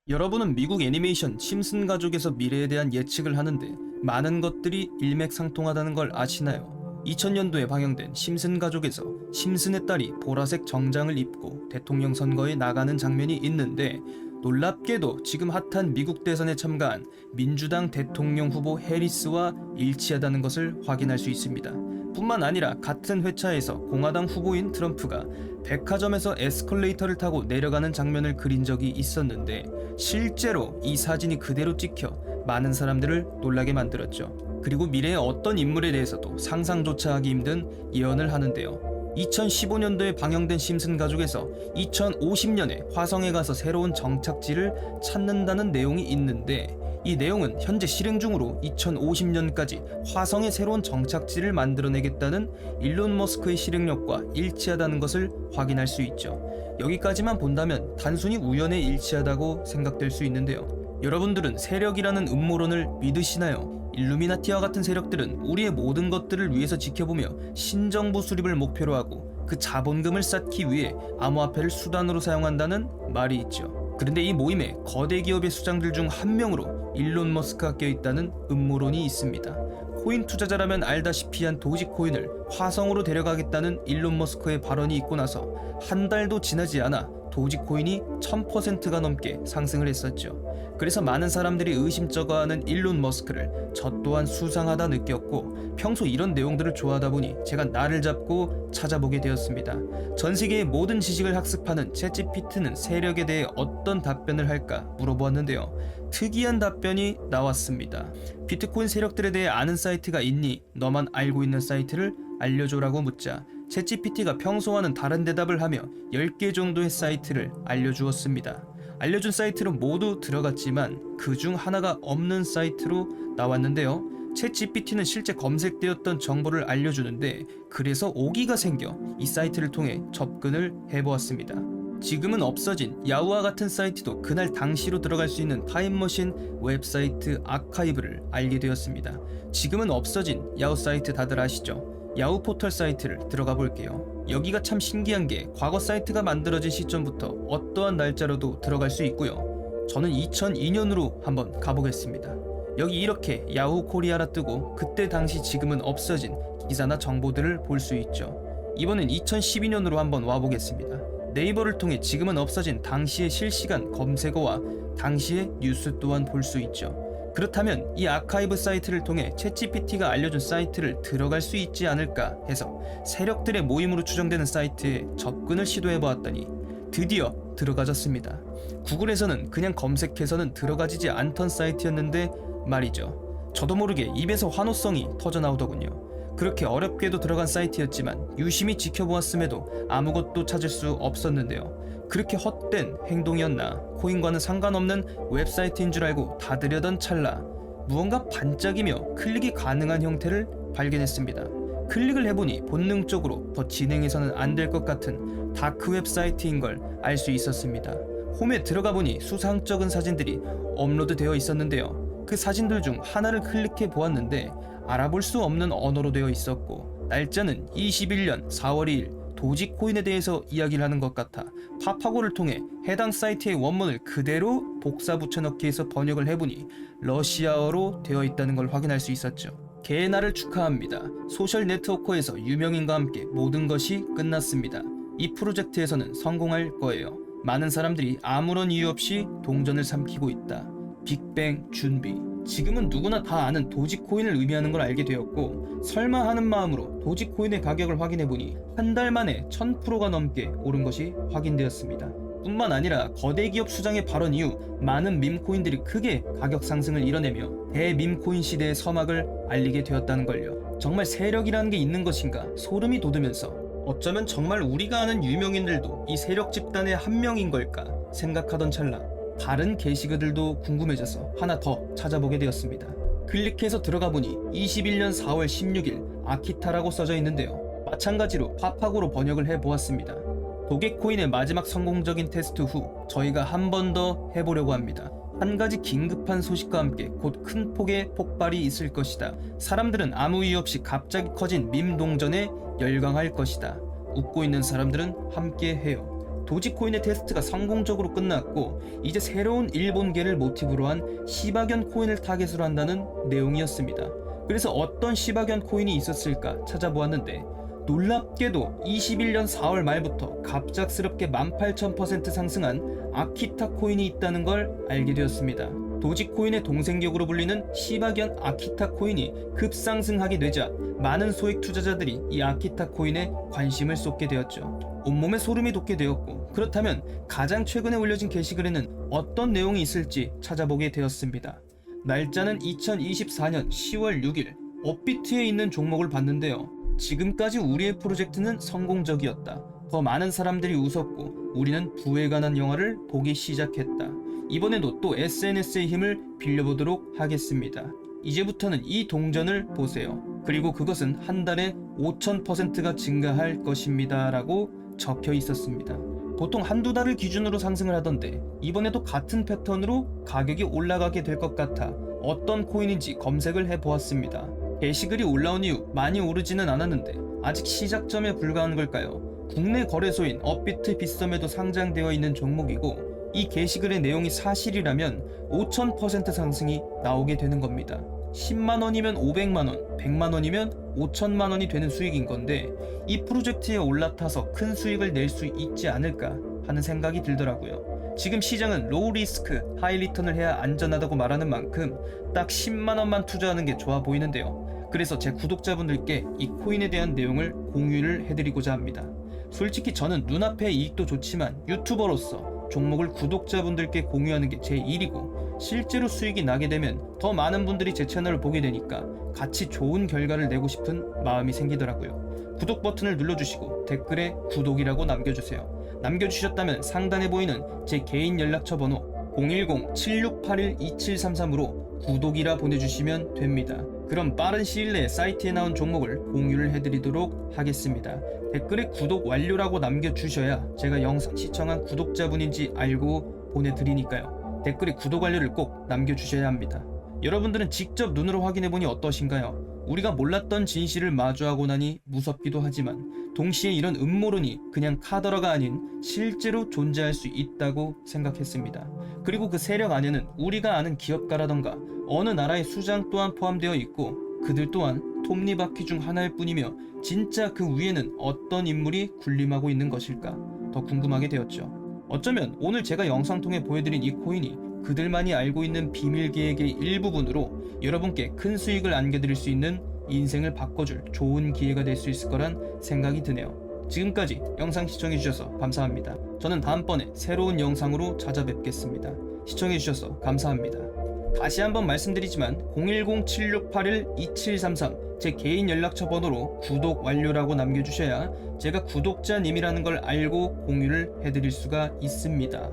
여러분은 미국 애니메이션 심슨 가족에서 미래에 대한 예측을 하는데 많은 것들이 일맥상통하다는 걸 아시나요? 2000년도에 방영된 심슨 가족에서 심슨의 딸이 보라색 정장을 입고 대통령 선거에 나가는 장면이 있는데 놀랍게도 지금 핫한 미국 대선에 참가한 민주당 대통령 후보 해리스와 일치하다는 것을 확인할 수 있습니다. 뿐만 아니라 같은 회차에서 공화당 후보인 트럼프가 백화점에서 에스컬레이터를 타고 내려가는 장면을 그린 적이 있었는데 실제로 이 사진이 그대로 찍혀 많은 사람들을 놀라게 만들었죠. 그리고 미래의 어떤 인물에 대해서도 상상조차 하기 힘든 예언을 하는데요. 2015년도에 방영된 심슨 가족에서 2050년에 화성에 가서 새로운 정착지를 찾는다는 내용이 있는데 이 내용은 현재 실행 중으로 2050년까지 화성에 새로운 정착지를 만들어내겠다는 일론 머스크의 실행력과 일치하다는 것을 확인할 수 있죠. 여기까지만 본다면 단순히 우연에 일치하다고 생각될 수 있는데요. 여러분들은 세력이라는 음모론을 믿으시나요? 일루미나티와 같은 세력들은 우리의 모든 것들을 위해서 지켜보며 신정부 수립을 목표로 하고 그 자본금을 쌓기 위해 암호화폐를 수단으로 사용한다는 말이 있죠. 그런데 이 모임에 거대 기업의 수장들 중 한 명으로 일론 머스크가 껴있다는 음모론이 있습니다. 코인 투자자라면 알다시피 한 도지코인을 화성으로 데려가겠다는 일론 머스크의 발언이 있고 나서 한 달도 지나지 않아 도지코인이 1000%가 넘게 상승을 했었죠. 그래서 많은 사람들이 의심쩍어하는 일론 머스크를 저 또한 수상하다 느꼈고 평소 이런 내용들을 좋아하다 보니 제가 날을 잡고 찾아보게 되었습니다. 전 세계의 모든 지식을 학습하는 챗GPT는 세력에 대해 어떤 답변을 할까 물어보았는데요. 특이한 답변이 나왔습니다. 비트코인 세력들에 대해 아는 사이트가 있니? 너만 알고 있는 사이트를 알려줘라고 묻자 챗GPT가 평소와는 다른 대답을 하며 10개 정도의 사이트를 알려주었습니다. 알려준 사이트로 모두 들어갔지만 그 중 하나가 없는 사이트로 나왔는데요. 챗GPT는 실제 검색되었던 정보를 알려주는데 그래서 오기가 생겨 이 사이트를 통해 접근을 해보았습니다. 지금은 없어진 야후와 같은 사이트도 그날 당시로 들어갈 수 있는 타임머신 웹사이트 아카이브를 알게 되었습니다. 지금은 없어진 야후 사이트 다들 아시죠? 야후 포털 사이트를 들어가 볼게요. 여기가 참 신기한 게 과거 사이트가 만들어진 시점부터 어떠한 날짜로도 들어갈 수 있고요. 저는 2002년으로 한번 가보겠습니다. 여기 이렇게 야후 코리아라 뜨고 그때 당시 지금은 없어진 기사나 정보들을 볼 수 있죠. 이번엔 2012년으로 한번 와보겠습니다. 네이버를 통해 지금은 없어진 당시의 실시간 검색어와 당시의 뉴스 또한 볼 수 있죠. 그렇다면 이 아카이브 사이트를 통해 챗GPT가 알려준 사이트를 들어갈 수 있지 않을까 해서 세력들의 모임으로 추정되는 사이트에 접근을 시도해보았더니 드디어 들어가졌습니다. 구글에서는 그냥 검색해서는 들어가지지 않던 사이트였는데 말이죠. 저도 모르게 입에서 환호성이 터져나오더군요. 그렇게 어렵게도 들어간 사이트였지만 유심히 지켜보았음에도 아무것도 찾을 수 없었는데요. 그렇게 헛된 행동이었나? 코인과는 상관없는 웹사이트인 줄 알고 닫으려던 찰나 무언가 반짝이며 클릭이 가능한 형태를 발견했습니다. 클릭을 해보니 본능적으로 더 진행해서는 안 될 것 같은 다크웹 사이트인 걸 알 수 있었습니다. 홈에 들어가 보니 수상쩍은 사진들이 업로드 되어 있었는데요. 그 사진들 중 하나를 클릭해 보았는데 알아볼 수 없는 언어로 되어 있었고 날짜는 21년 4월 2일 도지코인에 대해서 이야기를 하는 것 같아 파파고를 통해 해당 사이트의 원문을 그대로 복사 붙여넣기 해서 번역을 해보니 러시아어로 되어 있다는 걸 확인할 수 있었죠. 개나를 축하합니다. 소셜 네트워커에서 유명인과 함께 모든 것이 끝났습니다. 이 프로젝트에서는 성공할 거예요. 많은 사람들이 아무런 이유 없이 동전을 삼키고 있다. 빅뱅 준비. 지금은 누구나 다 아는 도지코인을 의미하는 걸 알게 되었고 설마 하는 마음으로 도지코인의 가격을 확인해보니 한 달 만에 1000%가 넘게 오른 것이 확인되었습니다. 뿐만 아니라 거대 기업 수장의 발언 이후 많은 밈코인들이 크게 가격 상승을 이뤄내며 대밈코인 시대의 서막을 알리게 되었다는 걸요. 정말 세력이라는 게 있는 것인가 소름이 돋으면서 어쩌면 정말 우리가 아는 유명인들도 이 세력 집단의 한 명인 걸까 생각하던 찰나 다른 게시글들도 궁금해져서 하나 더 찾아보게 되었습니다. 클릭해서 들어가 보니 21년 4월 16일 아키타라고 써져 있는데요. 마찬가지로 파파고로 번역을 해보았습니다. 도게코인의 마지막 성공적인 테스트 후 저희가 한 번 더 해보려고 합니다. 한 가지 긴급한 소식과 함께 곧 큰 폭의 폭발이 있을 것이다. 사람들은 아무 이유 없이 갑자기 커진 밈 동전에 열광할 것이다. 웃고 있는 사람들은 함께 해요. 도지코인의 테스트가 성공적으로 끝났고 이제 새로운 일본계를 모티브로 한 시바견 코인을 타겟으로 한다는 내용이었습니다. 그래서 어떤 시바견 코인이 있었을까 찾아보았는데 놀랍게도 21년 4월 말부터 갑작스럽게 18,000% 상승한 아키타 코인이 있다는 걸 알게 되었습니다. 도지코인의 동생격으로 불리는 시바견 아키타 코인이 급상승하게 되자 많은 소액 투자자들이 이 아키타 코인에 관심을 쏟게 되었죠. 온몸에 소름이 돋게 되었고, 그렇다면 가장 최근에 올려진 게시글에는 어떤 내용이 있을지 찾아보게 되었습니다. 날짜는 2024년 10월 6일 업비트에 있는 종목을 봤는데요. 지금까지 우리의 프로젝트는 성공적이었다. 더 많은 사람들이 웃었고 우리는 부에 관한 영화를 보기 시작했다. 이번에도 또 SNS의 힘을 빌려보도록 하겠습니다. 이제부터는 이 동전을 보세요. 그리고 그것은 한 달에 5000%가 증가할 것입니다 라고 적혀 있었습니다. 보통 한두 달을 기준으로 상승을 하던데 이번에도 같은 패턴으로 가격이 올라가게 될 것 같아 어떤 코인인지 검색을 해보았습니다. 게시글이 올라온 이후 많이 오르지는 않았는데 아직 시작점에 불과한 걸까요? 국내 거래소인 업비트 빗썸에도 상장되어 있는 종목이고 이 게시글의 내용이 사실이라면 5000% 상승이 나오게 되는 겁니다. 10만원이면 500만원, 100만원이면 5천만원이 되는 수익인 건데 이 프로젝트에 올라타서 큰 수익을 낼 수 있지 않을까 하는 생각이 들더라고요. 지금 시장은 로우 리스크, 하이 리턴을 해야 안전하다고 말하는 만큼 딱 10만원만 투자하는 게 좋아 보이는데요. 그래서 제 구독자분들께 이 코인에 대한 내용을 공유를 해드리고자 합니다. 솔직히 저는 눈앞의 이익도 좋지만 유튜버로서 종목을 구독자분들께 공유하는 게 제 일이고 실제로 수익이 나게 되면 더 많은 분들이 제 채널을 보게 되니까 같이 좋은 결과를 내고 싶은 마음이 생기더라고요. 구독 버튼을 눌러주시고 댓글에 구독이라고 남겨주세요. 남겨주셨다면 상단에 보이는 제 개인 연락처 번호 010-7681-2733으로 구독이라 보내주시면 됩니다. 그럼 빠른 시일 내에 사이트에 나온 종목을 공유를 해드리도록 하겠습니다. 댓글에 구독 완료라고 남겨주셔야 제가 영상 시청한 구독자분인지 알고 보내드리니까요. 댓글에 구독 완료를 꼭 남겨주셔야 합니다. 여러분들은 직접 눈으로 확인해보니 어떠신가요? 우리가 몰랐던 진실을 마주하고 나니 무섭기도 하지만 동시에 이런 음모론이 그냥 카더라가 아닌 실제로 존재할 수 있다고 생각했습니다. 그리고 그 세력 안에는 우리가 아는 기업가라던가 어느 나라의 수장 또한 포함되어 있고 그들 또한 톱니바퀴 중 하나일 뿐이며 진짜 그 위에는 어떤 인물이 군림하고 있는 것일까 더 궁금하게 되었죠. 어쩌면 오늘 제가 영상 통해 보여드린 이 코인이 그들만이 알고 있는 비밀 계획의 일부분으로 여러분께 큰 수익을 안겨드릴 수 있는 인생을 바꿔줄 좋은 기회가 될 수 있을 거란 생각이 드네요. 지금까지 영상 시청해주셔서 감사합니다. 저는 다음번에 새로운 영상으로 찾아뵙겠습니다. 시청해주셔서 감사합니다. 다시 한번 말씀드리지만 010-7681-2733 제 개인 연락처 번호로 구독 완료라고 남겨주셔야 제가 구독자님이라는 걸 알고 공유를 해드릴 수가 있습니다.